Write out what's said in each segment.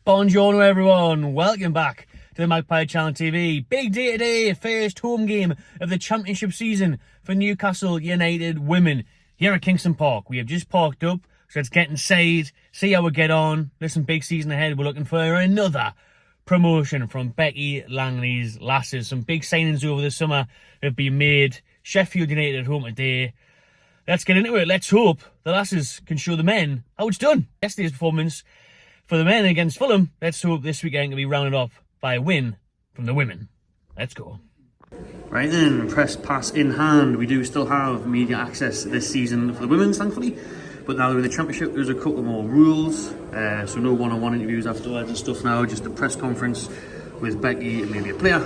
Buongiorno everyone, welcome back to the Magpie Channel TV. Big day today, first home game of the championship season for Newcastle United women here at Kingston Park. We have just parked up, so let's get inside, see how we get on. Listen, big season ahead, we're looking for another promotion from Becky Langley's Lasses. Some big signings over the summer have been made. Sheffield United at home today. Let's get into it. Let's hope the Lasses can show the men how it's done. Yesterday's performance for the men against Fulham, let's hope this weekend can be rounded off by a win from the women. Let's go. Right then, press pass in hand. We do still have media access this season for the women's, thankfully. But now they're in the championship, there's a couple more rules. So no one-on-one interviews afterwards and stuff now, just a press conference with Becky and maybe a player.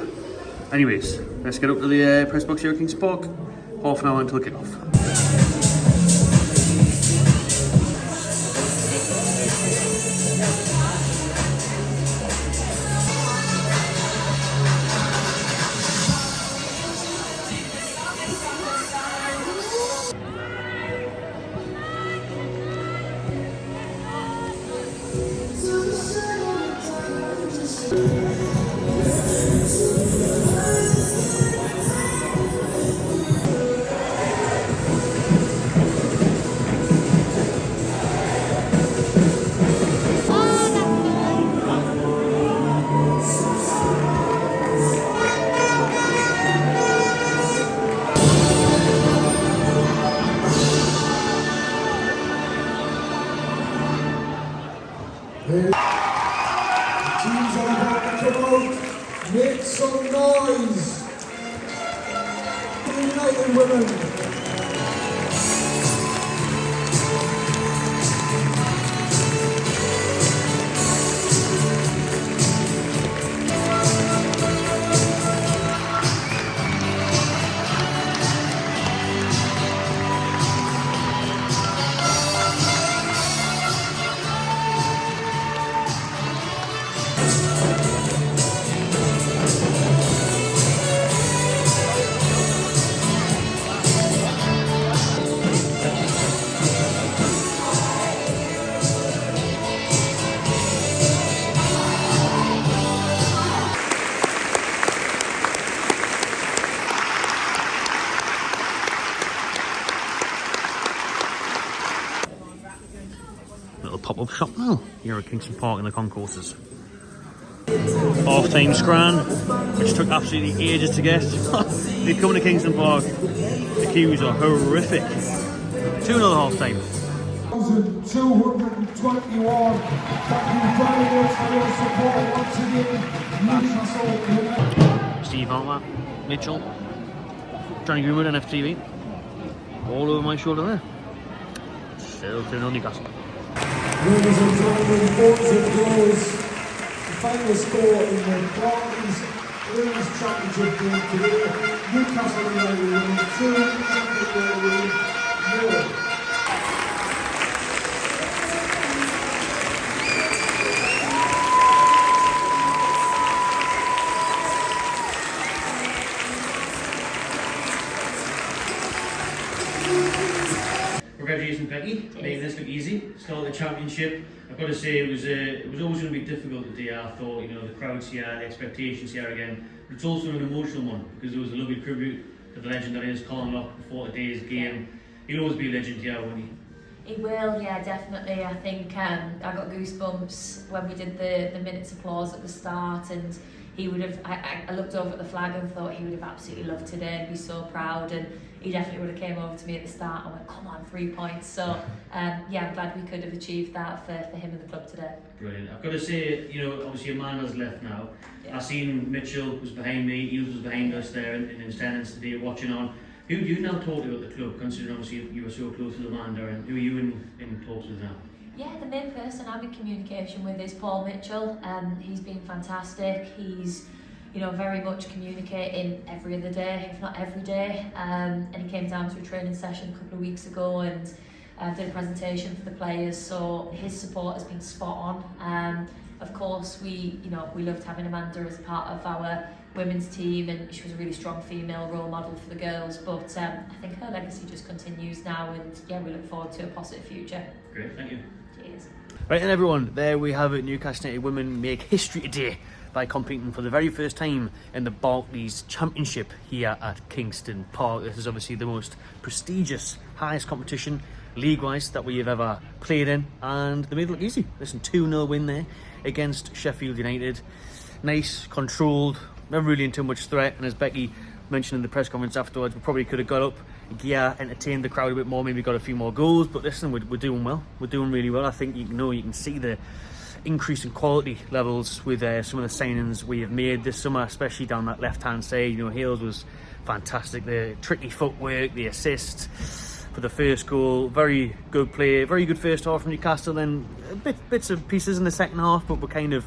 Anyways, let's get up to the press box here at Kingston Park. Half an hour until kick-off. Teams are about to come out, make some noise for the United women. Little pop-up shop now here at Kingston Park in the concourses. Half-time scran, which took absolutely ages to get. They come to Kingston Park, the queues are horrific. 2-0 half-time. 1,221. Thank you very much for your support once again, Newcastle. Steve Hartman, Mitchell, Johnny Greenwood, NFTV. All over my shoulder there. Still 2-0 Newcastle. Ladies and gentlemen, boys and girls, the final score in the Barclays Women's Championship game today, Newcastle United winning 2, Sheffield United winning 0. Congratulations, Becky, making this look easy. Start the championship. I've got to say it was always going to be difficult today. I thought, the crowds here, the expectations here again, but it's also an emotional one because there was a lovely tribute to the legend that is Colin Locke before today's game. He'll always be a legend here, won't he? He will, yeah, definitely. I think I got goosebumps when we did the minute's applause at the start, and he would have, I looked over at the flag and thought he would have absolutely loved today and be so proud, and he definitely would have came over to me at the start and went, come on, 3 points. So yeah, I'm glad we could have achieved that for him and the club today. Brilliant. I've got to say, obviously Amanda's left now. Yeah. I've seen Mitchell was behind me, Eels was behind us there in attendance today watching on. Who do you now talk to at the club, considering obviously you were so close with Amanda, and who are you in talks with now? Yeah, the main person I'm in communication with is Paul Mitchell. He's been fantastic. He's very much communicating every other day, if not every day. And he came down to a training session a couple of weeks ago and did a presentation for the players. So his support has been spot on. Of course, we loved having Amanda as part of our women's team, and she was a really strong female role model for the girls. But I think her legacy just continues now, and yeah, we look forward to a positive future. Great, thank you. Cheers. Right then everyone, there we have it. Newcastle United women make history today by competing for the very first time in the Barclays Championship here at Kingston Park. This is obviously the most prestigious, highest competition league-wise that we have ever played in, and they made it look easy. Listen, 2-0 win there against Sheffield United. Nice, controlled, never really in too much threat, and as Becky mentioned in the press conference afterwards, we probably could have got up, entertained the crowd a bit more, maybe got a few more goals, but listen, we're doing well. We're doing really well. I think you can see the increase in quality levels with some of the signings we have made this summer, especially down that left-hand side. Hales was fantastic. The tricky footwork, the assist for the first goal, very good play, very good first half from Newcastle, then bits and pieces in the second half, but we're kind of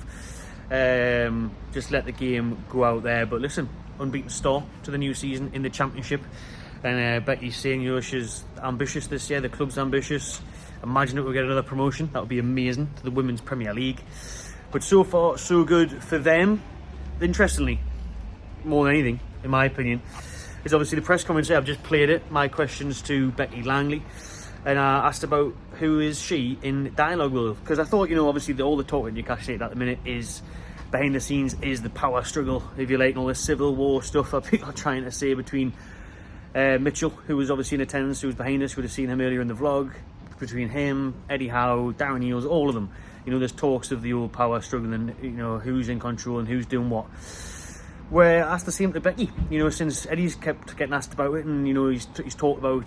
just let the game go out there. But listen, unbeaten start to the new season in the Championship, and Becky's saying she's ambitious this year, the club's ambitious. Imagine if we get another promotion, that would be amazing, to the Women's Premier League. But so far so good for them. Interestingly, more than anything in my opinion, is obviously the press conference. I've just played it, my questions to Becky Langley, and I asked about who is she in dialogue with, because I thought, obviously all the talk at Newcastle United at the minute is behind the scenes, is the power struggle, if you like, and all this civil war stuff that people are trying to say between Mitchell, who was obviously in attendance, who was behind us, you would have seen him earlier in the vlog, between him, Eddie Howe, Darren Eales, all of them. There's talks of the old power struggle and who's in control and who's doing what. Where I asked the same to Becky, since Eddie's kept getting asked about it, and he's talked about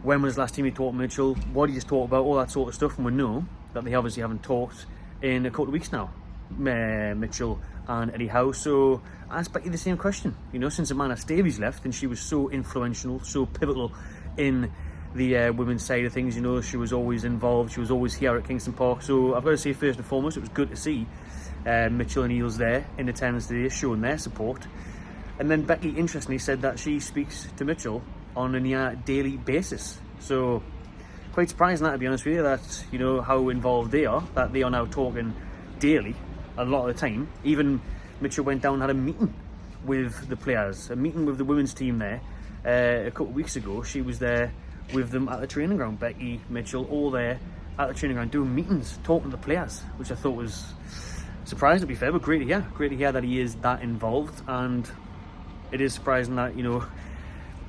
when was the last time he talked to Mitchell, what he just talked about, all that sort of stuff, and we know that they obviously haven't talked in a couple of weeks now, Mitchell and Eddie Howe. So I asked Becky the same question, since Amanda Davies left, and she was so influential, so pivotal in the women's side of things. She was always involved, she was always here at Kingston Park. So I've got to say, first and foremost, it was good to see Mitchell and Eales there in attendance today, showing their support. And then Becky interestingly said that she speaks to Mitchell on a near daily basis. So quite surprising, that, to be honest with you, that how involved they are, that they are now talking daily a lot of the time. Even Mitchell went down and had a meeting with the players, a meeting with the women's team there a couple of weeks ago. She was there with them at the training ground, Becky, Mitchell, all there at the training ground doing meetings, talking to the players, which I thought was surprising, to be fair, but great to hear that he is that involved. And it is surprising that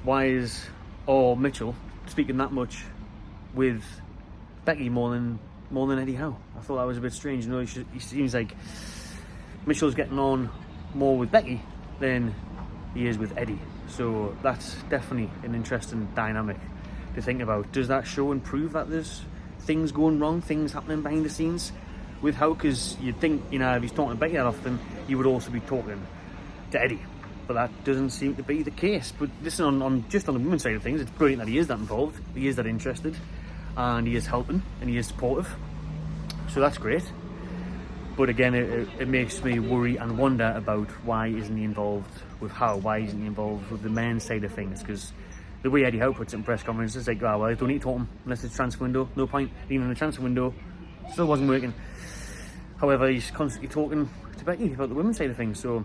why is Mitchell speaking that much with Becky more than Eddie Howe. I thought that was a bit strange. He seems like Mitchell's getting on more with Becky than he is with Eddie, so that's definitely an interesting dynamic to think about. Does that show and prove that there's things going wrong, things happening behind the scenes with Howe? Because you'd think, if he's talking to Becky that often, he would also be talking to Eddie, but that doesn't seem to be the case. But listen, on the women's side of things, it's brilliant that he is that involved, he is that interested, and he is helping, and he is supportive, so that's great. But again, it makes me worry and wonder about why isn't he involved with Howe, why isn't he involved with the men's side of things? Because the way Eddie Howe puts it in press conferences, it's like, well, I don't need to talk to him unless it's transfer window, no point. Even in the transfer window, still wasn't working. However, he's constantly talking to Becky about the women's side of things. So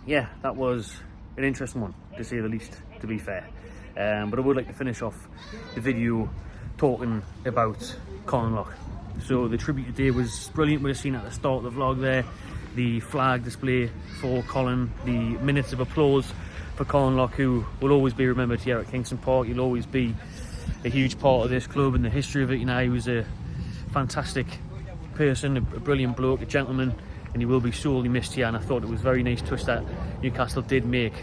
yeah, that was an interesting one, to say the least, to be fair. But I would like to finish off the video talking about Colin Lock. So the tribute today was brilliant. We've seen at the start of the vlog there, the flag display for Colin, the minutes of applause for Colin Lock, who will always be remembered here at Kingston Park. He'll always be a huge part of this club and the history of it. He was a fantastic person, a brilliant bloke, a gentleman, and he will be sorely missed here. And I thought it was a very nice twist that Newcastle did make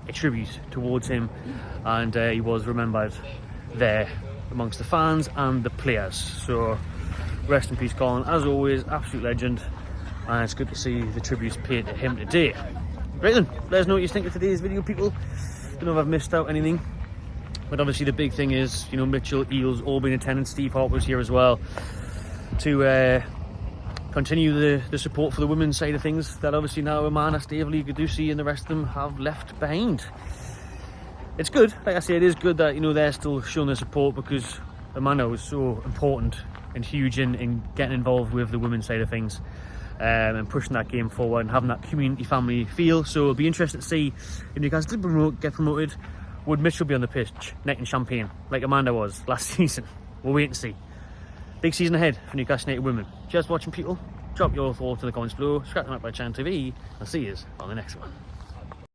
a tribute towards him, and he was remembered there amongst the fans and the players. So rest in peace, Colin. As always, absolute legend, and it's good to see the tributes paid to him today. Right then, let us know what you think of today's video, people. Don't know if I've missed out anything, but obviously the big thing is, Mitchell, Eales, all being in attendance. Steve Hart was here as well to continue the support for the women's side of things that obviously now Amanda Staveley, Gudusi and the rest of them have left behind. It's good, like I say, it is good that they're still showing their support, because Amanda was so important and huge in getting involved with the women's side of things, and pushing that game forward and having that community family feel. So it'll be interesting to see if Newcastle did get promoted, would Mitchell be on the pitch necking champagne like Amanda was last season? We'll wait and see. Big season ahead for Newcastle United women. Cheers for watching, people. Drop your thoughts in the comments below. Subscribe to Magpie Channel TV. I'll see you on the next one.